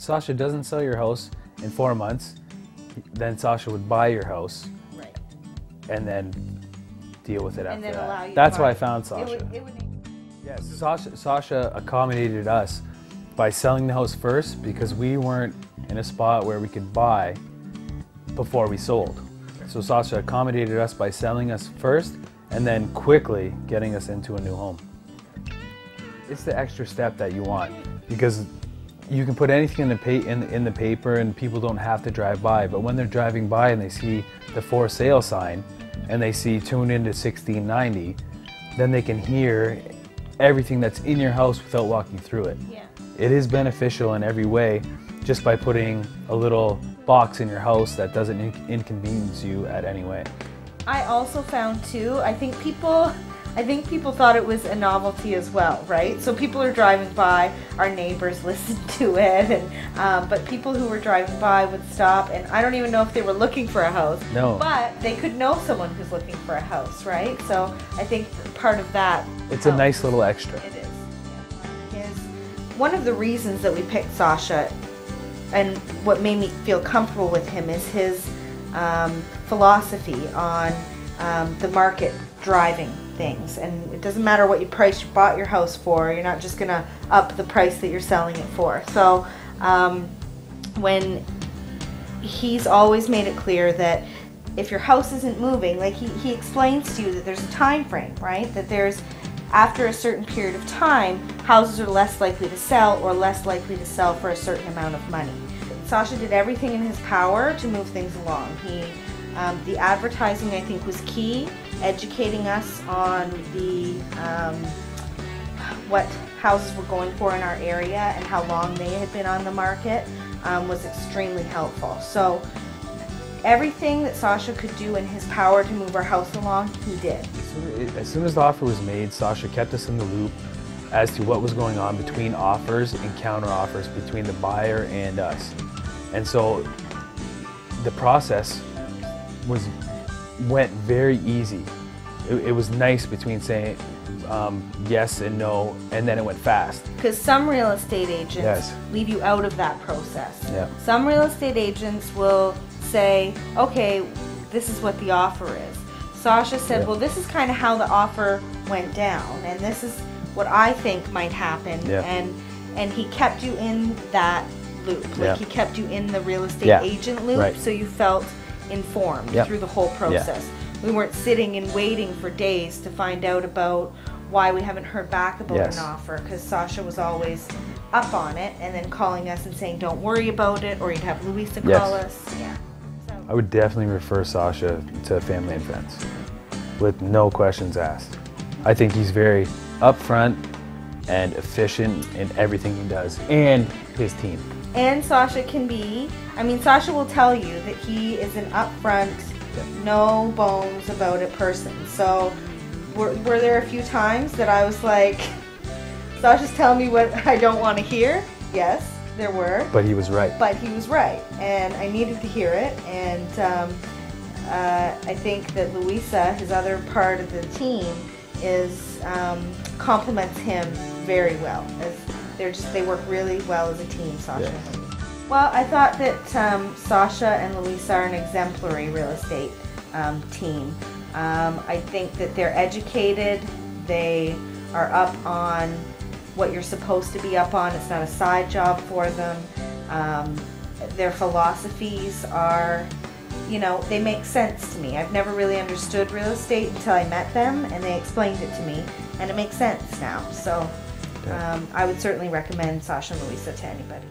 Sasha doesn't sell your house in 4 months, then Sasha would buy your house, Right. and then deal with it And after then allow you that. to That's buy why I it. found Sasha. It would, Yes, Sasha accommodated us by selling the house first because we weren't in a spot where we could buy before we sold. So Sasha accommodated us by selling us first and then quickly getting us into a new home. It's the extra step that you want because you can put anything in the paper and people don't have to drive by, but when they're driving by and they see the for sale sign and they see tune into 1690, then they can hear everything that's in your house without walking through it. yeah. It is beneficial in every way just by putting a little box in your house that doesn't inconvenience you at any way. I also found too, I think people thought it was a novelty as well, right? So people are driving by, our neighbors listened to it, and but people who were driving by would stop, and I don't even know if they were looking for a house. No. But they could know someone who's looking for a house, right? So I think part of that It's helps. a nice little extra. It is. One of the reasons that we picked Sasha and what made me feel comfortable with him is his philosophy on the market driving things. And it doesn't matter what price you bought your house for, you're not just going to up the price that you're selling it for. So when he's always made it clear that if your house isn't moving, like he explains to you that there's a time frame, right? That there's, after a certain period of time, houses are less likely to sell or less likely to sell for a certain amount of money. Sasha did everything in his power to move things along. The advertising, I think, was key, educating us on what houses were going for in our area and how long they had been on the market was extremely helpful. So everything that Sasha could do in his power to move our house along, he did. As soon as the offer was made, Sasha kept us in the loop as to what was going on between offers and counter offers between the buyer and us. And so the process went very easy. It was nice between saying yes and no, and then it went fast. Because some real estate agents Yes. leave you out of that process. Yeah. Some real estate agents will say, okay, this is what the offer is. Sasha said, Yeah. well, this is kind of how the offer went down, and this is what I think might happen. Yeah. And he kept you in that loop. Like Yeah. he kept you in the real estate Yeah. agent loop, Right. so you felt informed Yeah. through the whole process. We weren't sitting and waiting for days to find out about why we haven't heard back about Yes. an offer, because Sasha was always up on it and then calling us and saying don't worry about it, or you'd have Louisa Yes. call us. Yeah. So, I would definitely refer Sasha to family and friends with no questions asked. I think he's very upfront and efficient in everything he does, and his team. and Sasha can be, Sasha will tell you that he is an upfront, no bones about it person. So were there a few times that I was like, Sasha's telling me what I don't want to hear? Yes, there were. But he was right. But he was right, and I needed to hear it. And I think that Louisa, his other part of the team, complements him very well. They work really well as a team, Sasha and Louisa. Well, I thought that Sasha and Louisa are an exemplary real estate team. I think that they're educated. They are up on what you're supposed to be up on. It's not a side job for them. Their philosophies are, they make sense to me. I've never really understood real estate until I met them, and they explained it to me, and it makes sense now. So I would certainly recommend Sasha and Louisa to anybody.